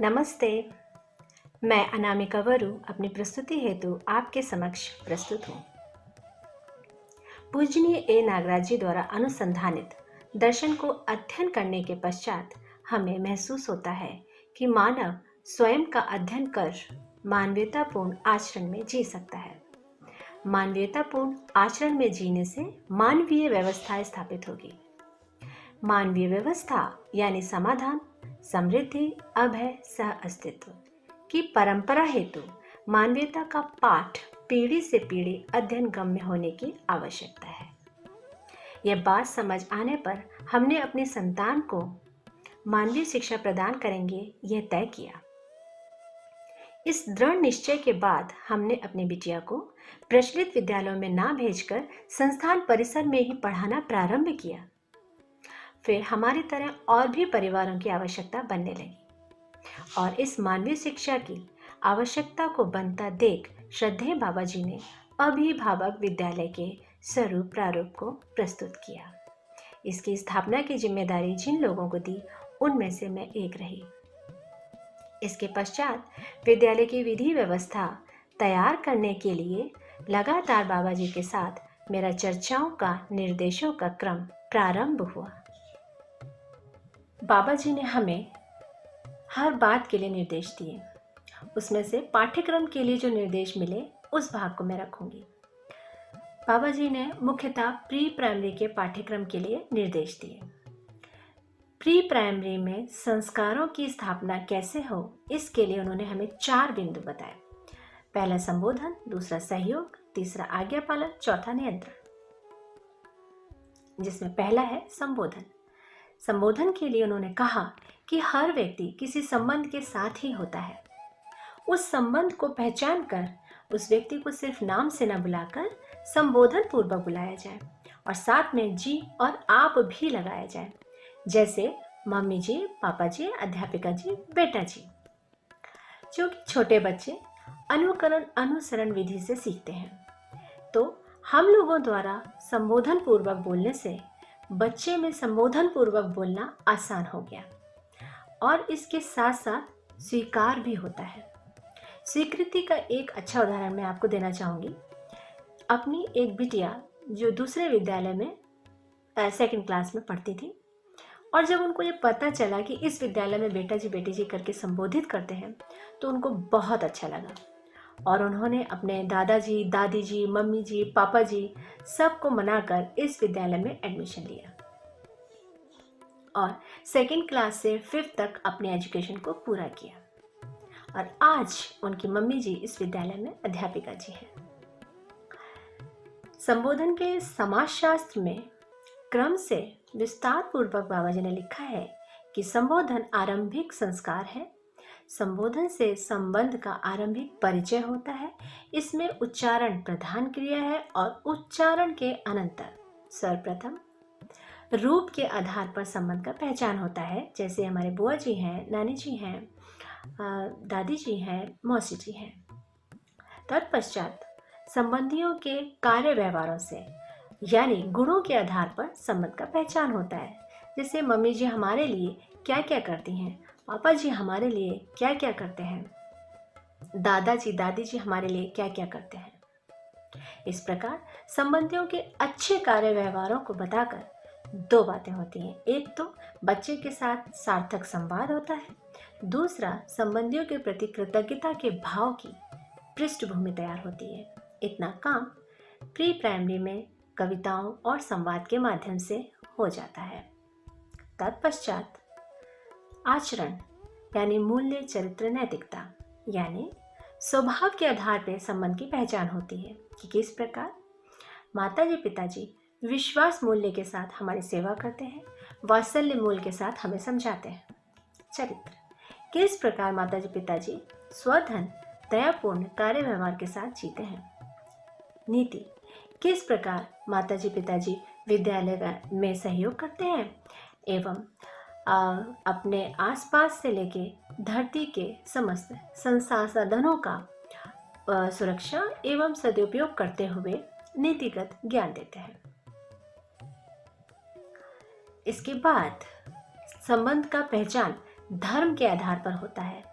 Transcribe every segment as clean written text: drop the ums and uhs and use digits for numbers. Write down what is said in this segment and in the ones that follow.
नमस्ते। मैं अनामिका वरु अपनी प्रस्तुति हेतु आपके समक्ष प्रस्तुत हूँ। पूजनीय ए नागराज जी द्वारा अनुसंधानित दर्शन को अध्ययन करने के पश्चात हमें महसूस होता है कि मानव स्वयं का अध्ययन कर मानवीयतापूर्ण आचरण में जी सकता है। मानवीयतापूर्ण आचरण में जीने से मानवीय व्यवस्था स्थापित होगी। मानवीय व्यवस्था यानी समाधान, समृद्धि, अभय, सह अस्तित्व की परंपरा हेतु मानवीयता का पाठ पीढ़ी से पीढ़ी अध्ययन गम्य होने की आवश्यकता है। यह बात समझ आने पर हमने अपनी संतान को मानवीय शिक्षा प्रदान करेंगे, यह तय किया। इस दृढ़ निश्चय के बाद हमने अपनी बिटिया को प्रचलित विद्यालयों में ना भेजकर संस्थान परिसर में ही पढ़ाना प्रारंभ किया। फिर हमारी तरह और भी परिवारों की आवश्यकता बनने लगी और इस मानवीय शिक्षा की आवश्यकता को बनता देख श्रद्धेय बाबा जी ने अभिभावक विद्यालय के स्वरूप प्रारूप को प्रस्तुत किया। इसकी स्थापना की जिम्मेदारी जिन लोगों को दी उनमें से मैं एक रही। इसके पश्चात विद्यालय की विधि व्यवस्था तैयार करने के लिए लगातार बाबा जी के साथ मेरा चर्चाओं का निर्देशों का क्रम प्रारंभ हुआ। बाबा जी ने हमें हर बात के लिए निर्देश दिए। उसमें से पाठ्यक्रम के लिए जो निर्देश मिले उस भाग को मैं रखूंगी। बाबा जी ने मुख्यतः प्री प्राइमरी के पाठ्यक्रम के लिए निर्देश दिए। प्री प्राइमरी में संस्कारों की स्थापना कैसे हो, इसके लिए उन्होंने हमें 4 बिंदु बताए। पहला संबोधन, दूसरा सहयोग, तीसरा आज्ञा पालन, चौथा नियंत्रण। जिसमें पहला है संबोधन। संबोधन के लिए उन्होंने कहा कि हर व्यक्ति किसी संबंध के साथ ही होता है। उस संबंध को पहचान कर उस व्यक्ति को सिर्फ नाम से न बुलाकर संबोधन पूर्वक बुलाया जाए और साथ में जी और आप भी लगाया जाए, जैसे मम्मी जी, पापा जी, अध्यापिका जी, बेटा जी। जो कि छोटे बच्चे अनुकरण अनुसरण विधि से सीखते हैं, तो हम लोगों द्वारा संबोधन पूर्वक बोलने से बच्चे में संबोधन पूर्वक बोलना आसान हो गया और इसके साथ साथ स्वीकार भी होता है। स्वीकृति का एक अच्छा उदाहरण मैं आपको देना चाहूँगी। अपनी एक बिटिया जो दूसरे विद्यालय में 2nd क्लास में पढ़ती थी और जब उनको ये पता चला कि इस विद्यालय में बेटा जी बेटी जी करके संबोधित करते हैं तो उनको बहुत अच्छा लगा और उन्होंने अपने दादाजी, दादी जी, मम्मी जी, पापा जी सबको मनाकर इस विद्यालय में एडमिशन लिया और 2nd क्लास से 5th तक अपने एजुकेशन को पूरा किया और आज उनकी मम्मी जी इस विद्यालय में अध्यापिका जी हैं। संबोधन के समाजशास्त्र में क्रम से विस्तार पूर्वक बाबा जी ने लिखा है कि संबोधन आरंभिक संस्कार है। संबोधन से संबंध का आरंभिक परिचय होता है। इसमें उच्चारण प्रधान क्रिया है और उच्चारण के अनंतर सर्वप्रथम रूप के आधार पर संबंध का पहचान होता है, जैसे हमारे बुआ जी हैं, नानी जी हैं, दादी जी हैं, मौसी जी हैं। तत्पश्चात संबंधियों के कार्य व्यवहारों से यानी गुणों के आधार पर संबंध का पहचान होता है, जैसे मम्मी जी हमारे लिए क्या क्या करती हैं, पापा जी हमारे लिए क्या क्या करते हैं, दादाजी दादी जी हमारे लिए क्या क्या करते हैं। इस प्रकार संबंधियों के अच्छे कार्य व्यवहारों को बताकर 2 बातें होती हैं। एक तो बच्चे के साथ सार्थक संवाद होता है, दूसरा संबंधियों के प्रति कृतज्ञता के भाव की पृष्ठभूमि तैयार होती है। इतना काम प्री प्राइमरी में कविताओं और संवाद के माध्यम से हो जाता है। तत्पश्चात आचरण यानी मूल्य, चरित्र, नैतिकता यानी स्वभाव के आधार पर संबंध की पहचान होती है कि किस प्रकार माताजी पिताजी विश्वास मूल्य के साथ हमारी सेवा करते हैं, वात्सल्य मूल्य के साथ हमें समझाते हैं। चरित्र किस प्रकार माताजी पिताजी स्वधन दयापूर्ण कार्य व्यवहार के साथ जीते हैं। नीति किस प्रकार माताजी पिताजी विद्यालय में सहयोग करते हैं एवं अपने आसपास से लेके धरती के समस्त संसाधनों का सुरक्षा एवं सदुपयोग करते हुए नीतिगत ज्ञान देते हैं। इसके बाद संबंध का पहचान धर्म के आधार पर होता है।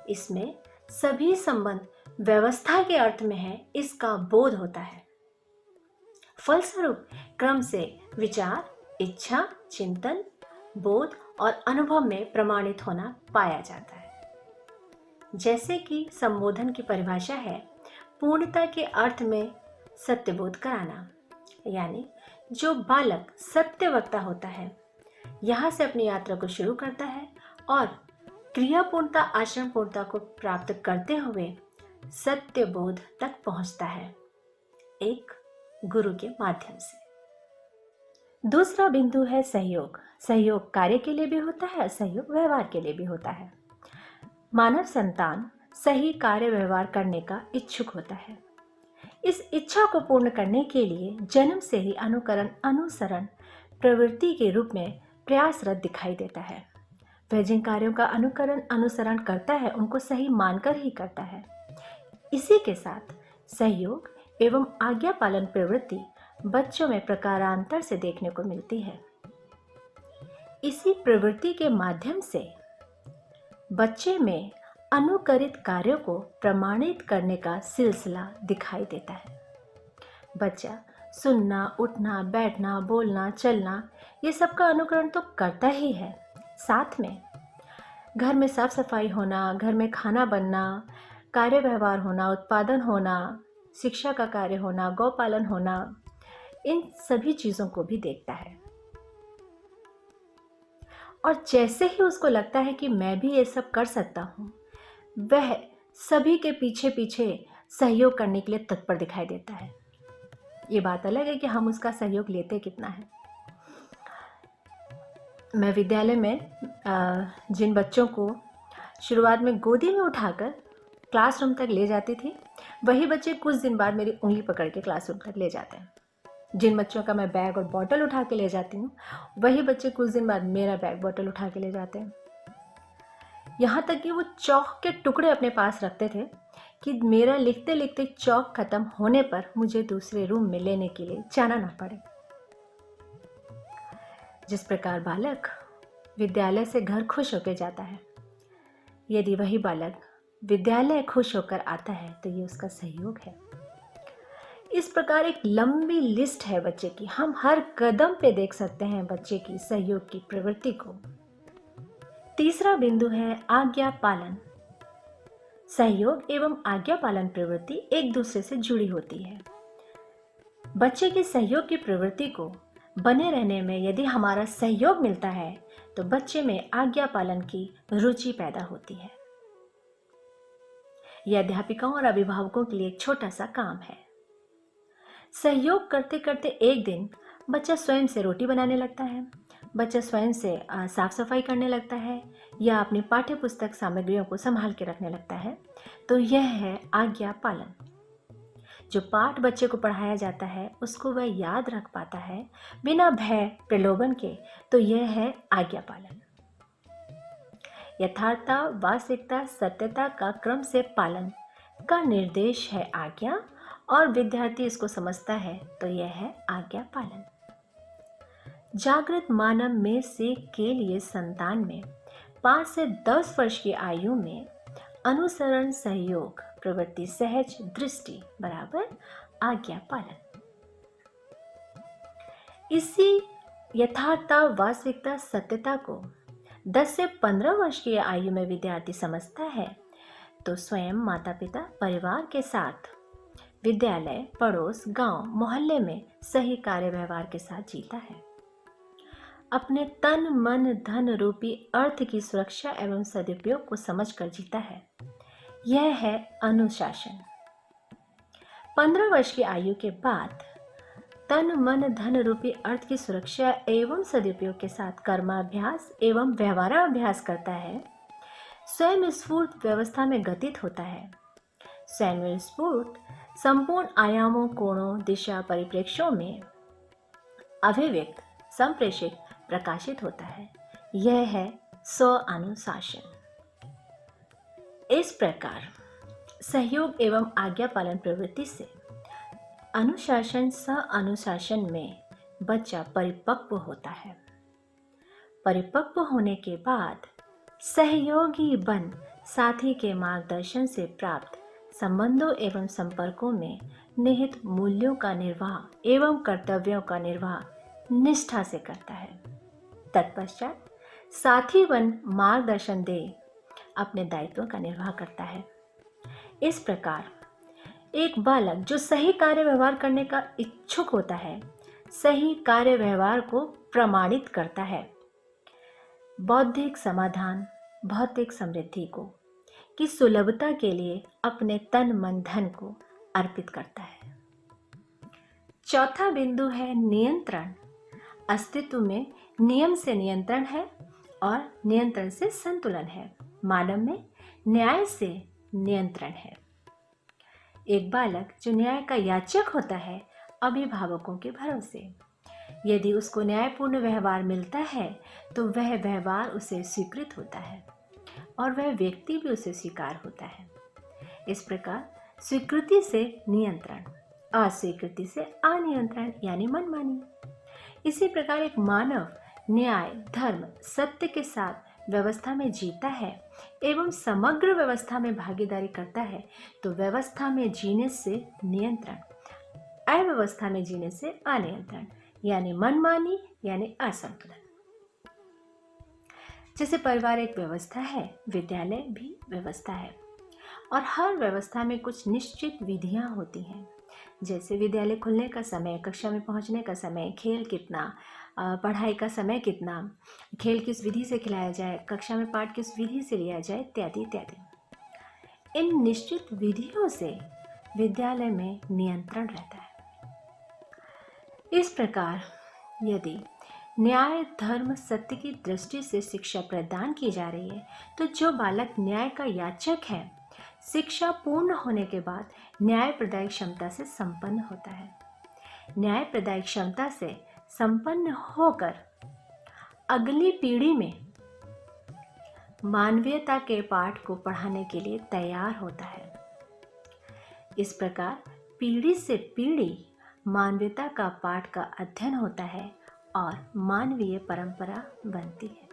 इसमें सभी संबंध व्यवस्था के अर्थ में है, इसका बोध होता है। फलस्वरूप क्रम से विचार, इच्छा, चिंतन, बोध और अनुभव में प्रमाणित होना पाया जाता है। जैसे कि संबोधन की परिभाषा है, पूर्णता के अर्थ में सत्यबोध कराना, यानी जो बालक सत्यवक्ता होता है यहाँ से अपनी यात्रा को शुरू करता है और क्रियापूर्णता आचरण पूर्णता को प्राप्त करते हुए सत्यबोध तक पहुंचता है, एक गुरु के माध्यम से। दूसरा बिंदु है सहयोग। सहयोग कार्य के लिए भी होता है, सहयोग व्यवहार के लिए भी होता है। मानव संतान सही कार्य व्यवहार करने का इच्छुक होता है। इस इच्छा को पूर्ण करने के लिए जन्म से ही अनुकरण अनुसरण प्रवृत्ति के रूप में प्रयासरत दिखाई देता है। वह जिन कार्यों का अनुकरण अनुसरण करता है उनको सही मानकर ही करता है। इसी के साथ सहयोग एवं आज्ञा पालन प्रवृत्ति बच्चों में प्रकारांतर से देखने को मिलती है। इसी प्रवृत्ति के माध्यम से बच्चे में अनुकरित कार्यों को प्रमाणित करने का सिलसिला दिखाई देता है। बच्चा सुनना, उठना, बैठना, बोलना, चलना ये सब का अनुकरण तो करता ही है, साथ में घर में साफ सफाई होना, घर में खाना बनना, कार्य व्यवहार होना, उत्पादन होना, शिक्षा का कार्य होना, गौपालन होना, इन सभी चीज़ों को भी देखता है। और जैसे ही उसको लगता है कि मैं भी ये सब कर सकता हूँ, वह सभी के पीछे पीछे सहयोग करने के लिए तत्पर दिखाई देता है। ये बात अलग है कि हम उसका सहयोग लेते कितना है। मैं विद्यालय में जिन बच्चों को शुरुआत में गोदी में उठाकर क्लासरूम तक ले जाती थी, वही बच्चे कुछ दिन बाद मेरी उंगली पकड़ के क्लासरूम तक ले जाते हैं। जिन बच्चों का मैं बैग और बॉटल उठा के ले जाती हूँ, वही बच्चे कुछ दिन बाद मेरा बैग बॉटल उठा के ले जाते हैं। यहाँ तक कि वो चौक के टुकड़े अपने पास रखते थे कि मेरा लिखते लिखते चौक खत्म होने पर मुझे दूसरे रूम में लेने के लिए जाना ना पड़े। जिस प्रकार बालक विद्यालय से घर खुश होकर जाता है, यदि वही बालक विद्यालय खुश होकर आता है तो ये उसका सहयोग है। इस प्रकार एक लंबी लिस्ट है बच्चे की। हम हर कदम पे देख सकते हैं बच्चे की सहयोग की प्रवृत्ति को। तीसरा बिंदु है आज्ञा पालन। सहयोग एवं आज्ञा पालन प्रवृत्ति एक दूसरे से जुड़ी होती है। बच्चे की सहयोग की प्रवृत्ति को बने रहने में यदि हमारा सहयोग मिलता है तो बच्चे में आज्ञा पालन की रुचि पैदा होती है। यह अध्यापिकाओं और अभिभावकों के लिए एक छोटा सा काम है। सहयोग करते करते एक दिन बच्चा स्वयं से रोटी बनाने लगता है, बच्चा स्वयं से साफ सफाई करने लगता है या अपनी पाठ्य पुस्तक सामग्रियों को संभाल के रखने लगता है, तो यह है आज्ञा पालन। जो पाठ बच्चे को पढ़ाया जाता है उसको वह याद रख पाता है बिना भय प्रलोभन के, तो यह है आज्ञा पालन। यथार्थता, वास्तविकता, सत्यता का क्रम से पालन का निर्देश है आज्ञा, और विद्यार्थी इसको समझता है तो यह है आज्ञा पालन। जागृत मानव में से के लिए संतान में 5 से 10 वर्ष की आयु में अनुसरण, सहयोग प्रवृत्ति, सहज दृष्टि बराबर आज्ञा पालन। इसी यथार्थता, वास्तविकता, सत्यता को 10 से 15 वर्ष की आयु में विद्यार्थी समझता है तो स्वयं, माता पिता, परिवार के साथ विद्यालय, पड़ोस, गांव, मोहल्ले में सही कार्य व्यवहार के साथ जीता है। अपने तन मन धन रूपी अर्थ की सुरक्षा एवं सदुपयोग को समझकर जीता है। यह है अनुशासन। 15 वर्ष की आयु के बाद तन मन धन रूपी अर्थ की सुरक्षा एवं सदुपयोग के साथ कर्माभ्यास एवं व्यवहाराभ्यास करता है। स्वयं स्फूर्त व्यवस्था में गतित होता है। स्वयं स्फूर्त संपूर्ण आयामों, कोणों, दिशा, परिप्रेक्ष्यों में अभिव्यक्त, संप्रेषित, प्रकाशित होता है। यह है स्व अनुशासन। इस प्रकार सहयोग एवं आज्ञा पालन प्रवृत्ति से अनुशासन सह अनुशासन में बच्चा परिपक्व होता है। परिपक्व होने के बाद सहयोगी बन साथी के मार्गदर्शन से प्राप्त संबंधों एवं संपर्कों में निहित मूल्यों का निर्वाह एवं कर्तव्यों का निर्वाह निष्ठा से करता है। तत्पश्चात साथी बन मार्गदर्शन दे अपने दायित्वों का निर्वाह करता है। इस प्रकार एक बालक जो सही कार्य व्यवहार करने का इच्छुक होता है, सही कार्य व्यवहार को प्रमाणित करता है, बौद्धिक समाधान, भौतिक समृद्धि को की सुलभता के लिए अपने तन मन धन को अर्पित करता है। चौथा बिंदु है नियंत्रण। अस्तित्व में नियम से नियंत्रण है और नियंत्रण से संतुलन है। मानव में न्याय से नियंत्रण है। एक बालक जो न्याय का याचक होता है, अभिभावकों के भरोसे, यदि उसको न्यायपूर्ण व्यवहार मिलता है तो वह व्यवहार उसे स्वीकृत होता है और वह व्यक्ति भी उसे स्वीकार होता है। इस प्रकार स्वीकृति से नियंत्रण, अस्वीकृति से अनियंत्रण यानी मनमानी। इसी प्रकार एक मानव न्याय, धर्म, सत्य के साथ व्यवस्था में जीता है एवं समग्र व्यवस्था में भागीदारी करता है तो व्यवस्था में जीने से नियंत्रण, अव्यवस्था में जीने से अनियंत्रण यानी मनमानी यानी असंतुलन। जैसे परिवार एक व्यवस्था है, विद्यालय भी व्यवस्था है और हर व्यवस्था में कुछ निश्चित विधियां होती हैं। जैसे विद्यालय खुलने का समय, कक्षा में पहुंचने का समय, खेल कितना, पढ़ाई का समय कितना, खेल किस विधि से खिलाया जाए, कक्षा में पाठ किस विधि से लिया जाए, इत्यादि इत्यादि। इन निश्चित विधियों से विद्यालय में नियंत्रण रहता है। इस प्रकार यदि न्याय, धर्म, सत्य की दृष्टि से शिक्षा प्रदान की जा रही है तो जो बालक न्याय का याचक है, शिक्षा पूर्ण होने के बाद न्याय प्रदायक क्षमता से संपन्न होता है। न्याय प्रदायक क्षमता से संपन्न होकर अगली पीढ़ी में मानवीयता के पाठ को पढ़ाने के लिए तैयार होता है। इस प्रकार पीढ़ी से पीढ़ी मानवीयता का पाठ का अध्ययन होता है और मानवीय परंपरा बनती है।